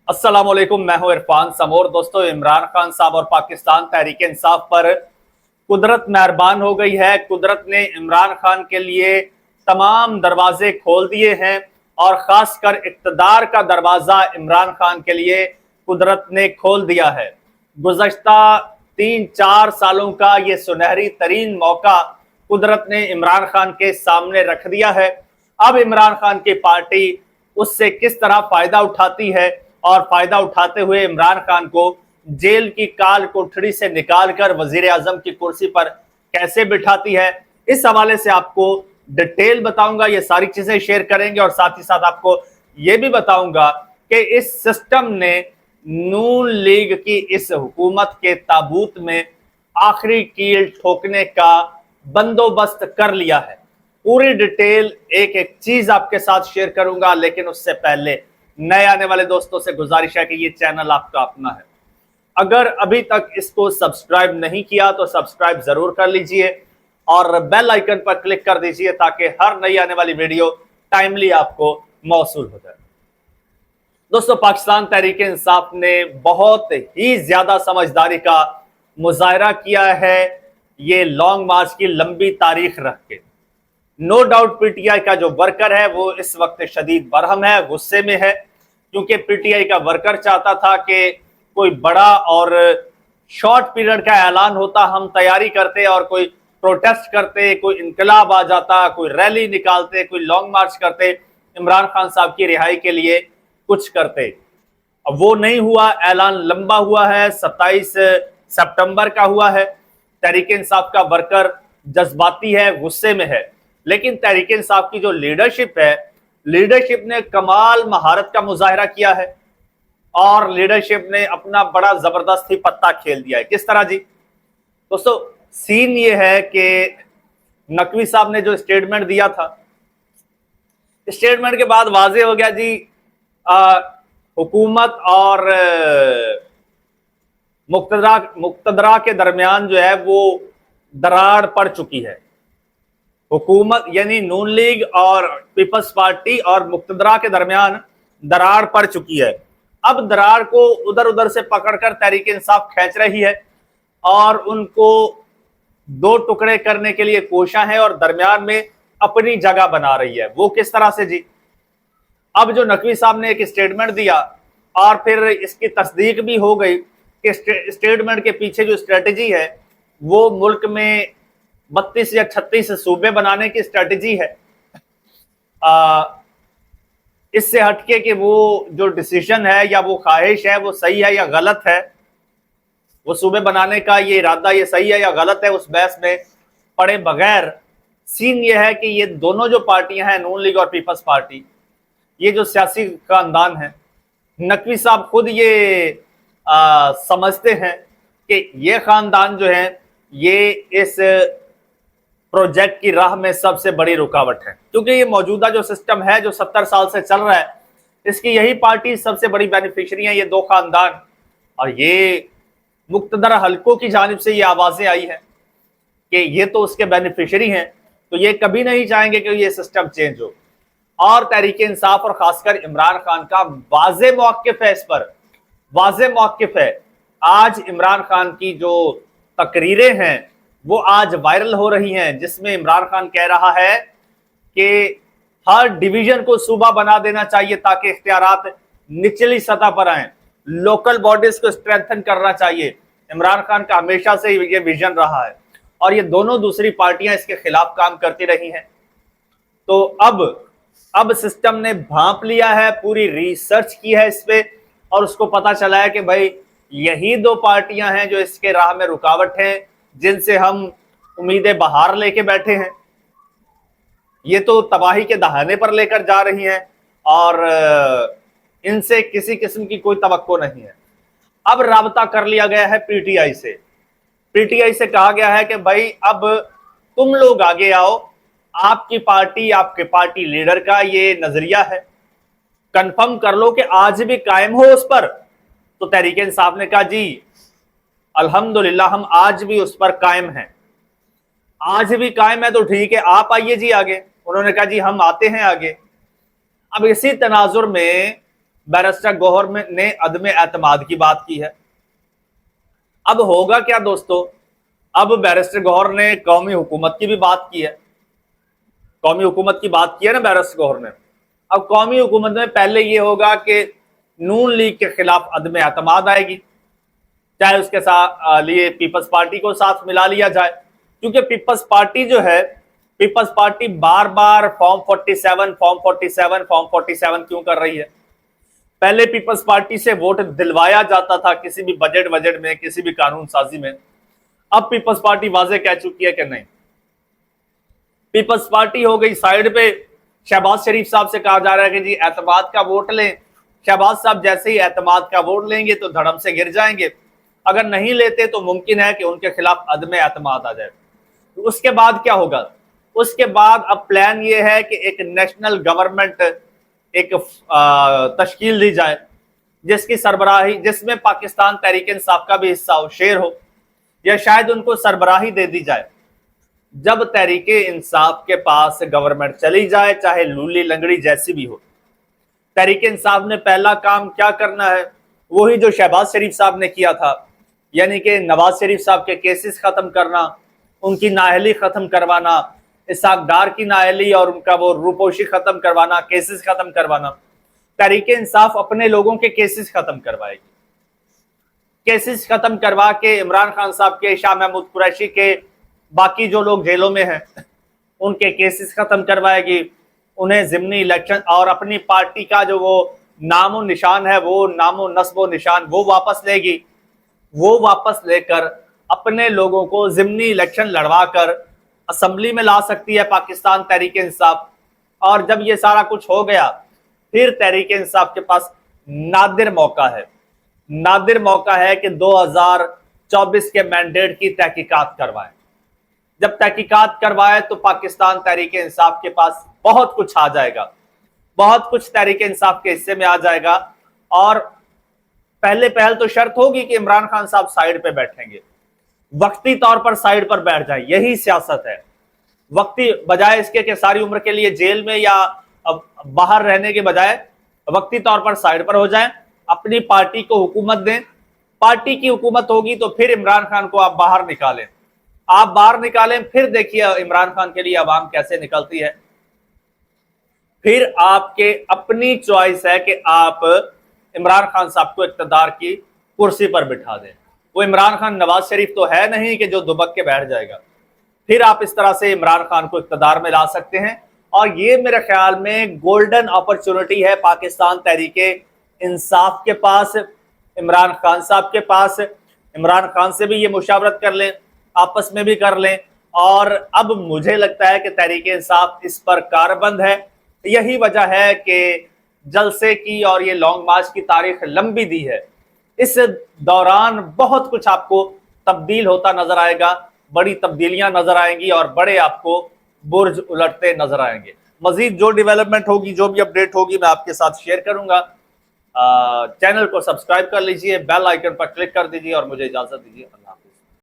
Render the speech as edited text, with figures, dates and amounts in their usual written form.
अस्सलाम वालेकुम, मैं हूं इरफान समोर। दोस्तों, इमरान खान साहब और पाकिस्तान तहरीक इंसाफ पर कुदरत मेहरबान हो गई है। कुदरत ने इमरान खान के लिए तमाम दरवाजे खोल दिए हैं और खासकर इक़्तिदार का दरवाजा इमरान खान के लिए कुदरत ने खोल दिया है। गुज़श्ता 3-4 सालों का ये सुनहरी तरीन मौका कुदरत ने इमरान खान के सामने रख दिया है। अब इमरान खान की पार्टी उससे किस तरह फायदा उठाती है और फायदा उठाते हुए इमरान खान को जेल की काल कोठरी से निकालकर वजीर आजम की कुर्सी पर कैसे बिठाती है, इस हवाले से आपको डिटेल बताऊंगा। ये सारी चीजें शेयर करेंगे और साथ ही साथ आपको ये भी बताऊंगा कि इस सिस्टम ने नून लीग की इस हुकूमत के ताबूत में आखिरी कील ठोकने का बंदोबस्त कर लिया है। पूरी डिटेल एक एक चीज आपके साथ शेयर करूंगा, लेकिन उससे पहले नए आने वाले दोस्तों से गुजारिश है कि ये चैनल आपका अपना है। अगर अभी तक इसको सब्सक्राइब नहीं किया तो सब्सक्राइब जरूर कर लीजिए और बेल आइकन पर क्लिक कर दीजिए ताकि हर नई आने वाली वीडियो टाइमली आपको मौसूल हो जाए। दोस्तों, पाकिस्तान तहरीक इंसाफ ने बहुत ही ज्यादा समझदारी का मुजाहरा किया है ये लॉन्ग मार्च की लंबी तारीख रख के। नो डाउट पीटीआई का जो वर्कर है वो इस वक्त शदीद बरहम है, गुस्से में है, क्योंकि पीटीआई का वर्कर चाहता था कि कोई बड़ा और शॉर्ट पीरियड का ऐलान होता, हम तैयारी करते और कोई प्रोटेस्ट करते, कोई इनकलाब आ जाता, कोई रैली निकालते, कोई लॉन्ग मार्च करते, इमरान खान साहब की रिहाई के लिए कुछ करते। अब वो नहीं हुआ, ऐलान लंबा हुआ है, 27 सितंबर का हुआ है। तहरीक इंसाफ का वर्कर जज्बाती है, गुस्से में है, लेकिन तहरीक इंसाफ की जो लीडरशिप है, लीडरशिप ने कमाल महारत का मुजाहरा किया है और लीडरशिप ने अपना बड़ा जबरदस्त ही पत्ता खेल दिया है। किस तरह जी? दोस्तों, सीन ये है कि नकवी साहब ने जो स्टेटमेंट दिया था, स्टेटमेंट के बाद वाजे हो गया जी हुकूमत और मुक्तदरा के दरमियान जो है वो दरार पड़ चुकी है। हुकूमत यानी नून लीग और पीपल्स पार्टी और मुक्तदरा के दरमियान दरार पड़ चुकी है। अब दरार को उधर उधर से पकड़कर तहरीक इंसाफ खींच रही है और उनको दो टुकड़े करने के लिए कोशिश है और दरमियान में अपनी जगह बना रही है। वो किस तरह से जी? अब जो नकवी साहब ने एक स्टेटमेंट दिया और फिर इसकी तस्दीक भी हो गई कि स्टेटमेंट के पीछे जो स्ट्रेटजी है वो मुल्क में 32 या 36 सूबे बनाने की स्ट्रेटजी है। इससे हटके कि वो जो डिसीजन है या वो ख्वाहिश है वो सही है या गलत है, वो सूबे बनाने का ये इरादा ये सही है या गलत है, उस बहस में पड़े बगैर सीन ये है कि ये दोनों जो पार्टियां हैं, नून लीग और पीपल्स पार्टी, ये जो सियासी खानदान है, नकवी साहब खुद ये समझते हैं कि ये खानदान जो है ये इस प्रोजेक्ट की राह में सबसे बड़ी रुकावट है, क्योंकि ये मौजूदा जो सिस्टम है जो 70 साल से चल रहा है, इसकी यही पार्टी सबसे बड़ी बेनिफिशियरी है, ये दो खानदान। और ये मुक्तदर हलकों की जानिब से ये आवाजें आई है कि ये तो उसके बेनिफिशियरी हैं, तो ये कभी नहीं चाहेंगे कि ये सिस्टम चेंज हो। और तहरीक इंसाफ और खासकर इमरान खान का वाज़े मौक़िफ़ है, इस पर वाज़े मौक़िफ़ है। आज इमरान खान की जो तकरीरें हैं वो आज वायरल हो रही हैं, जिसमें इमरान खान कह रहा है कि हर डिवीजन को सूबा बना देना चाहिए ताकि इख्तियारात निचली सतह पर आए, लोकल बॉडीज को स्ट्रेंथन करना चाहिए। इमरान खान का हमेशा से ये विजन रहा है और ये दोनों दूसरी पार्टियां इसके खिलाफ काम करती रही हैं। तो अब सिस्टम ने भांप लिया है, पूरी रिसर्च की है इस पे और उसको पता चला है कि भाई यही दो पार्टियां हैं जो इसके राह में रुकावट हैं, जिनसे हम उम्मीदें बाहर लेके बैठे हैं। ये तो तबाही के दहाने पर लेकर जा रही हैं और इनसे किसी किस्म की कोई तवक्को नहीं है। अब राबता कर लिया गया है पीटीआई से। पीटीआई से कहा गया है कि भाई अब तुम लोग आगे आओ, आपकी पार्टी, आपके पार्टी लीडर का ये नजरिया है, कंफर्म कर लो कि आज भी कायम हो उस पर। तो तहरीक इंसाफ ने कहा जी अल्हम्दुलिल्लाह हम आज भी उस पर कायम हैं। आज भी कायम है तो ठीक है, आप आइए जी आगे। उन्होंने कहा जी हम आते हैं आगे। अब इसी तनाजुर में बैरिस्टर गौहर ने अदम एतमाद की बात की है। अब होगा क्या दोस्तों, अब बैरिस्टर गौहर ने कौमी हुकूमत की भी बात की है, कौमी हुकूमत की बात की है ना बैरिस्टर गौहर ने। अब कौमी हुकूमत में पहले ये होगा कि नून लीग के खिलाफ अदम एतमाद आएगी, चाहे उसके साथ लिए पीपल्स पार्टी को साथ मिला लिया जाए, क्योंकि पीपल्स पार्टी जो है, पीपल्स पार्टी बार बार फॉर्म 47 क्यों कर रही है। पहले पीपल्स पार्टी से वोट दिलवाया जाता था किसी भी बजट में, किसी भी कानून साजी में। अब पीपल्स पार्टी वाजे कह चुकी है कि नहीं, पीपल्स पार्टी हो गई साइड पे। शहबाज शरीफ साहब से कहा जा रहा है कि जी एतमाद का वोट लें। शहबाज साहब जैसे ही एतमाद का वोट लेंगे तो धड़म से गिर जाएंगे, अगर नहीं लेते तो मुमकिन है कि उनके खिलाफ अदम एतमाद आ जाए। तो उसके बाद क्या होगा, उसके बाद अब प्लान ये है कि एक नेशनल गवर्नमेंट एक तश्कील दी जाए, जिसकी सरबराही, जिसमें पाकिस्तान तहरीक इंसाफ का भी हिस्सा हो, शेयर हो, या शायद उनको सरबराही दे दी जाए। जब तहरीक इंसाफ के पास गवर्नमेंट चली जाए, चाहे लूली लंगड़ी जैसी भी हो, तहरीक इंसाफ ने पहला काम क्या करना है, वही जो शहबाज शरीफ साहब ने किया था, यानी कि नवाज शरीफ साहब के केसेस खत्म करना, उनकी नाअहली खत्म करवाना, इसहाक डार की नाअहली और उनका वो रूपोशी खत्म करवाना, केसेस खत्म करवाना। तहरीक इंसाफ अपने लोगों के केसेस खत्म करवाएगी, केसेस खत्म करवा के इमरान खान साहब के, शाह महमूद कुरैशी के, बाकी जो लोग जेलों में हैं उनके केसेस खत्म करवाएगी, उन्हें ज़िमनी इलेक्शन और अपनी पार्टी का जो वो नामो निशान है, वो नामो नस्बो निशान वो वापस लेगी। वो वापस लेकर अपने लोगों को ज़िमनी इलेक्शन लड़वा कर असेंबली में ला सकती है पाकिस्तान तहरीक इंसाफ। और जब ये सारा कुछ हो गया, फिर तहरीक इंसाफ के पास नादिर मौका है, नादिर मौका है कि 2024 के मैंडेट की तहकीकात करवाएं। जब तहकीकात करवाए तो पाकिस्तान तहरीक इंसाफ के पास बहुत कुछ आ जाएगा, बहुत कुछ तहरीक इंसाफ के हिस्से में आ जाएगा। और पहल तो शर्त होगी कि इमरान खान साहब साइड पे बैठेंगे, वक्ती तौर पर साइड पर बैठ जाए, यही सियासत है। वक्ती बजाय इसके कि सारी उम्र के लिए जेल में या बाहर रहने के बजाय वक्ती तौर पर साइड पर हो जाएं, अपनी पार्टी को हुकूमत दें। पार्टी की हुकूमत होगी तो फिर इमरान खान को आप बाहर निकालें, आप बाहर निकालें, फिर देखिए इमरान खान के लिए आवाम कैसे निकलती है। फिर आपके अपनी चॉइस है कि आप इमरान खान साहब को इक्तदार की कुर्सी पर बिठा दें। वो इमरान खान नवाज शरीफ तो है नहीं कि जो दुबक के बैठ जाएगा। फिर आप इस तरह से इमरान खान को इक्तदार में ला सकते हैं, और ये मेरे ख्याल में गोल्डन अपॉर्चुनिटी है पाकिस्तान तहरीक इंसाफ के पास, इमरान खान साहब के पास। इमरान खान से भी ये मुशावरत कर लें, आपस में भी कर लें। और अब मुझे लगता है कि तहरीक इंसाफ इस पर कारबंद है। यही वजह है कि जलसे की और ये लॉन्ग मार्च की तारीख लंबी दी है। इस दौरान बहुत कुछ आपको तब्दील होता नजर आएगा, बड़ी तब्दीलियां नजर आएंगी और बड़े आपको बुर्ज उलटते नजर आएंगे। मजीद जो डेवलपमेंट होगी, जो भी अपडेट होगी, मैं आपके साथ शेयर करूंगा। चैनल को सब्सक्राइब कर लीजिए, बेल आइकन पर क्लिक कर दीजिए और मुझे इजाजत दीजिए। अल्लाह।